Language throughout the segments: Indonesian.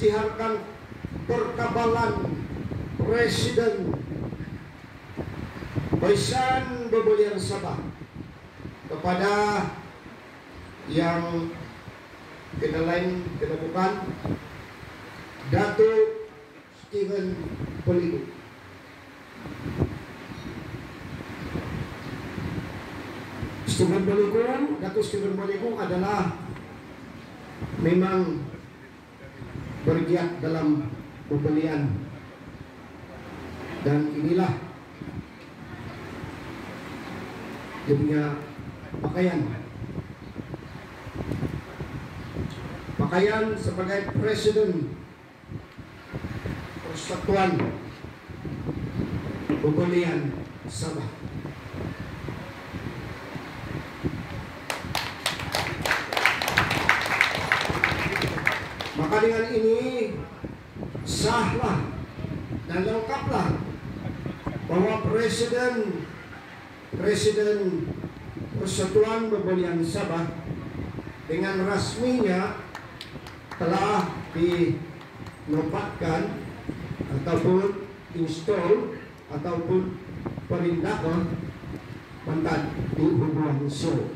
istiharkan perkabalan Presiden Baisan Bebelian Sabah kepada yang bukan Datuk Stephen Peliku. Datuk Stephen Peliku adalah memang bergiat dalam pembelian, dan inilah dia punya pakaian sebagai Presiden Persatuan Pembelian Sabah. Maka dengan ini sahlah dan lengkaplah bahwa Presiden Persatuan Pembelian Sabah dengan rasminya telah dinobatkan ataupun install ataupun perintahkan mantan di hubungan show.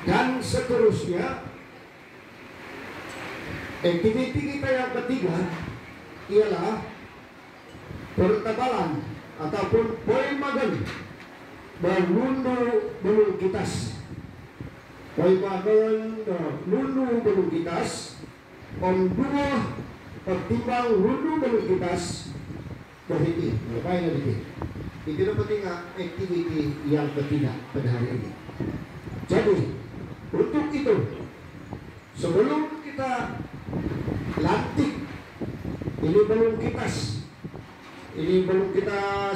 Dan seterusnya, aktiviti kita yang ketiga ialah pertebalan ataupun pemagan belungkitas. Pemagan belungkitas dua pertimbang belungkitas berhenti. Ngapain lagi? Itu penting aktiviti yang ketiga pada hari ini. Jadi untuk itu, sebelum kita lantik ini belungkitas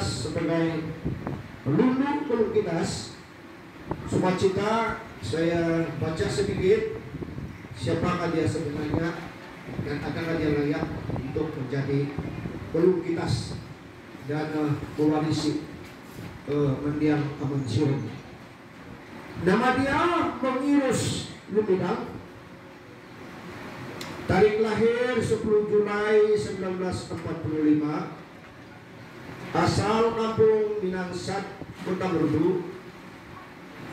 sebagai belungkitas, sukacita saya baca sedikit siapakah dia sebenarnya dan apakah dia layak untuk menjadi belungkitas dan mewarisi mendiang Aman Siring. Nama dia Mengirus Lumidang. Tarik lahir 10 Julai 1945. Asal kampung Minangsat, Kota Merdu.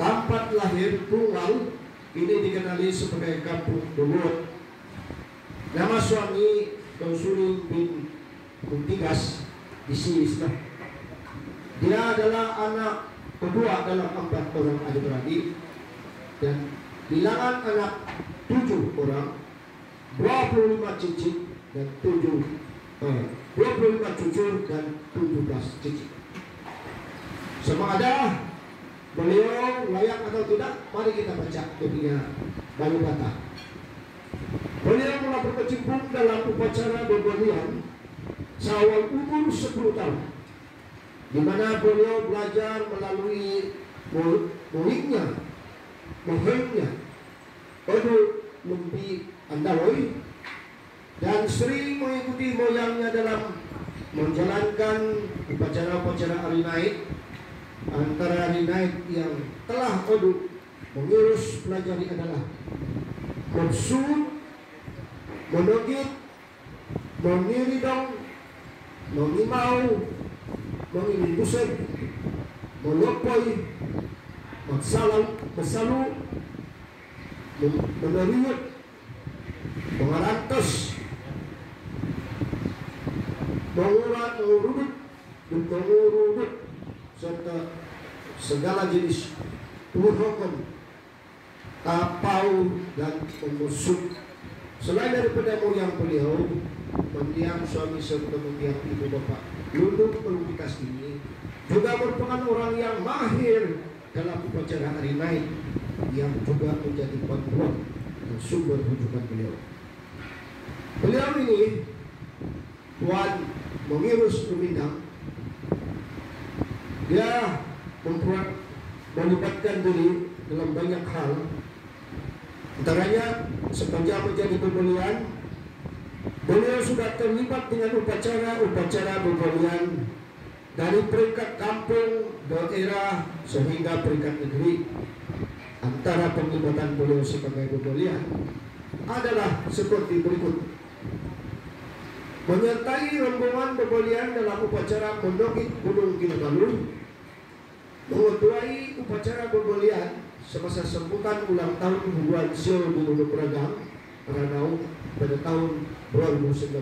Tempat lahir tunggal, ini dikenali sebagai Kampung Dewot. Nama suami Konsul bin Kuntigas di sini. Dia adalah anak kedua dalam 4 orang adik-beradik, dan bilangan anak 7 orang, 25 cicit dan 25 cucu dan 17 cicit. Sama ada beliau layak atau tidak, mari kita baca dia biodata. Beliau mulai berkecimpung dalam upacara pembelian seawal umur 10 tahun, di mana beliau belajar melalui muridnya, Edu Lumpi Andaloi, dan sering mengikuti moyangnya dalam menjalankan upacara-upacara hari naik. Antara hari naik yang telah Edu mengurus pelajari adalah maksud, menogit, mengiridong, mengimau, mengimbusen, melopoi, bersalu, meneriut, mengarantos, mengurut, dan mengurut, serta segala jenis hukum, tapau, dan pengusut. Selain daripada moyang beliau, mendiang suami serta mendiang ibu bapak Lundung Pelungkitas ini juga merupakan orang yang mahir dalam upacara hari naik, yang juga menjadi panduan dan sumber rujukan beliau. Beliau ini Tuan Mengirus Lumindang, dia melibatkan diri dalam banyak hal, Antaranya sepanjang menjadi pembelian, beliau sudah terlibat dengan upacara pembelian dari peringkat kampung, daerah, sehingga peringkat negeri. Antara penglibatan beliau sebagai pembelian adalah seperti berikut: menyertai rombongan pembelian dalam upacara mendokik Gunung Kinabalu, mengetuai upacara pembelian semasa sambutan ulang tahun Huan Sio di Gunung Ragam Ranau pada tahun 2019,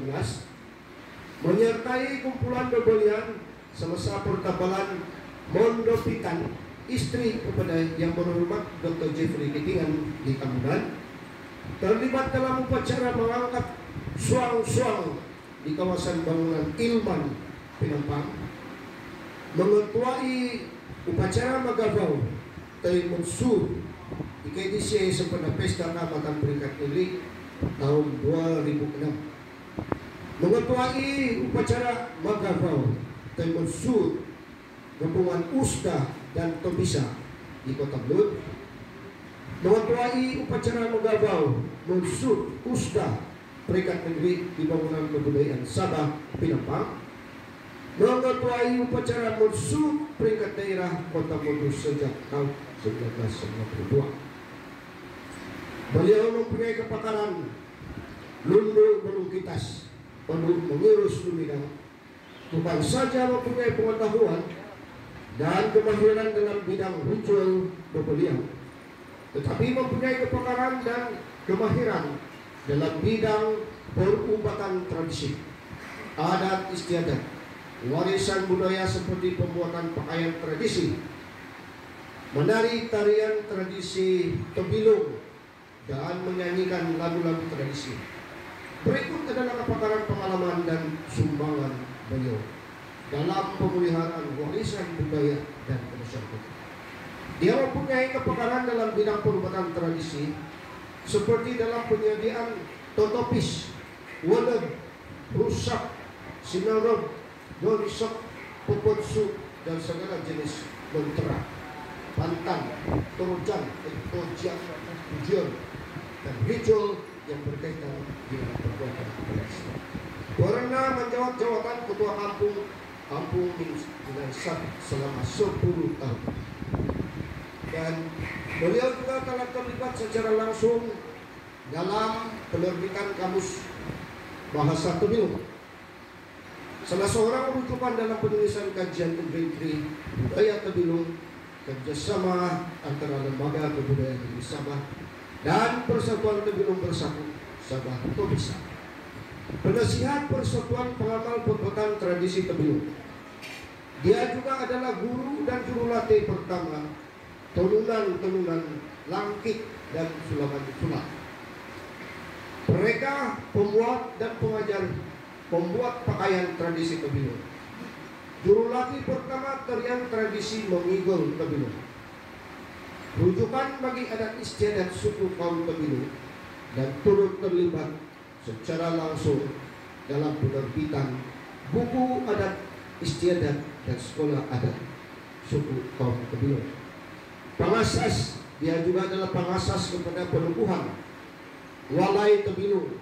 menyertai kumpulan pembelian semasa pertabalan Mondopitan istri kepada yang berhormat Dr. Jeffrey Kitingan di Kamudan, terlibat dalam upacara mengangkat suang-suang di kawasan bangunan Ilman Penampang, mengetuai upacara Magavau Taimun Sur di KDC sempena pesta Tamatan peringkat negeri tahun 2006, mengetuai upacara Magavau Taimun Sur gabungan Usda dan Tobisa di Kota Blut, mengetuai upacara Magavau Munsur Usda peringkat negeri di bangunan kebudayaan Sabah Penampang, mengetuai upacara Munsur peringkat daerah Kota Modus sejak tahun 1992. Beliau mempunyai kepakaran lundu melukis, penuh mengurus lumidang, bukan saja mempunyai pengetahuan dan kemahiran dalam bidang ritual bebeliau, tetapi mempunyai kepakaran dan kemahiran dalam bidang perubatan tradisi, adat istiadat, warisan budaya seperti pembuatan pakaian tradisi, menari tarian tradisi Tebilung, dan menyanyikan lagu-lagu tradisi. Berikut adalah kepakaran pengalaman dan sumbangan beliau dalam pemeliharaan warisan budaya dan kemasyarakatan. Dia mempunyai kepakaran dalam bidang perubatan tradisi seperti dalam penyediaan totopis, weled, rusak, sinarod, dorisok, pupotsu, dan segala jenis mentera, pantan, torujan, tojian, ujian, dan ritual yang berkaitan dengan perbuatan tradisi. Karena menjawab jawatan ketua kampung dengan sah selama 10 tahun. Dan beliau juga telah terlibat secara langsung dalam penerbitan kamus bahasa Tebilung. Salah seorang rujukan dalam penulisan kajian Inventory Budaya Tebilung, kerjasama antara lembaga kebudayaan di Sabah dan Persatuan Tebilung Bersatu Sabah Tobisa. Penasihat Persatuan Pengamal Perbuatan Tradisi Tebilung. Dia juga adalah guru dan jurulatih pertama tenunan Langkit dan Sulaman Sulam. Mereka pembuat dan pengajar pembuat pakaian tradisi Tebilung. Jurulatih pertama tarian tradisi Mengigol Tebilung. Rujukan bagi adat istiadat suku kaum Tebilung dan turut terlibat secara langsung dalam penerbitan buku adat istiadat dan sekolah adat suku kaum Tebilung. Pengasas, dia juga adalah pengasas kepada penubuhan Walai Tebilung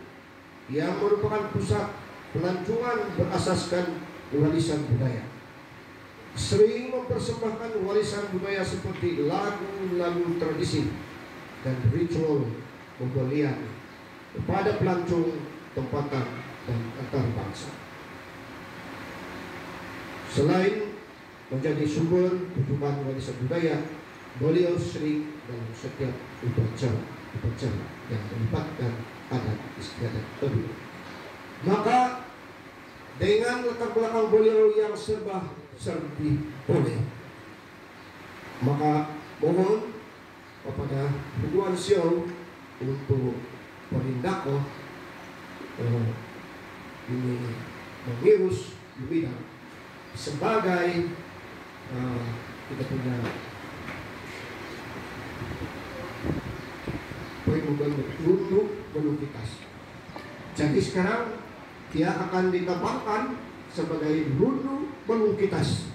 yang merupakan pusat pelancongan berasaskan warisan budaya. Sering mempersembahkan warisan budaya seperti lagu-lagu tradisi dan ritual pembelian kepada pelancong, tempatan, dan antar bangsa. Selain menjadi sumber rujukan warisan budaya, beliau sering dalam setiap upacara yang melibatkan adat istiadat Tebilung. Maka dengan latar belakang beliau yang serba-serbi boleh, maka mohon kepada Huan Sio untuk penindakan ini mengurus di bidang sebagai kita punya untuk melukis. Jadi sekarang dia akan ditambahkan sebagai rundu melukis.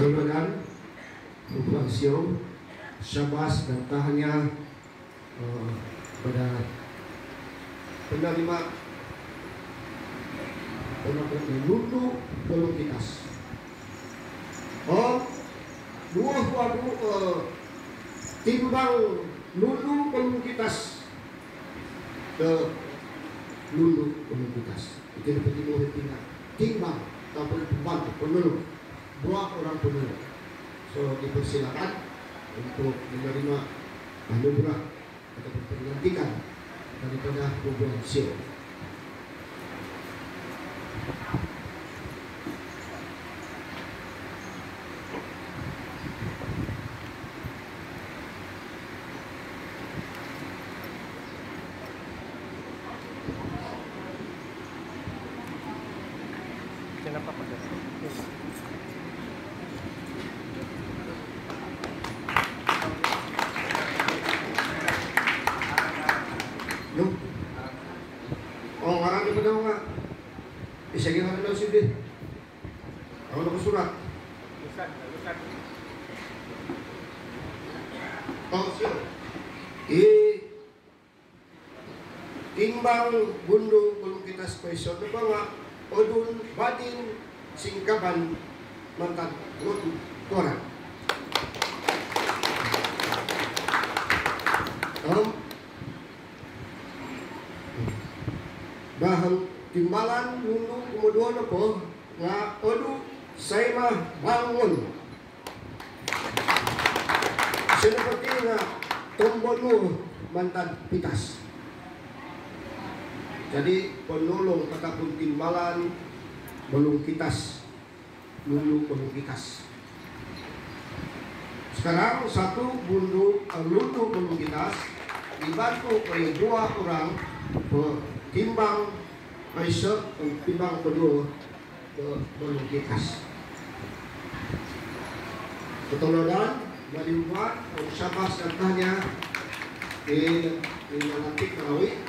Kemudian Bubuan Sio, Syabas dan tahannya pada penerima Lulu Pelungkitas. Dua timbang Lulu Pelungkitas ke Lulu Pelungkitas. Itu seperti boleh timbang ataupun pembantu penolong, dua orang penolong. So dipersilakan untuk menerima anugerah ataupun pelantikan daripada Bubuan Sio. Kenapa pada? Loh? Oh, orang di pedang nggak? Bisa gimana dong sih deh? Kalau aku surat. Lusan. Oh, siap. Timbang bundu Pelungkitas Koiso itu banga odun batin singkapan mantan rotu koran. Bahang timbalan bundu kemudian apa nga odu saya mah bangun. Seperti nga tombolu mantan pitas. Jadi penolong ataupun timbalan Pelungkitas, Lulu Pelungkitas. Sekarang satu bundu Lulu Pelungkitas dibantu oleh dua orang timbang Aisyah dan timbang kedua Pelungkitas. Ketolodan dari umat Syabas dan tanya di Lantik Melawi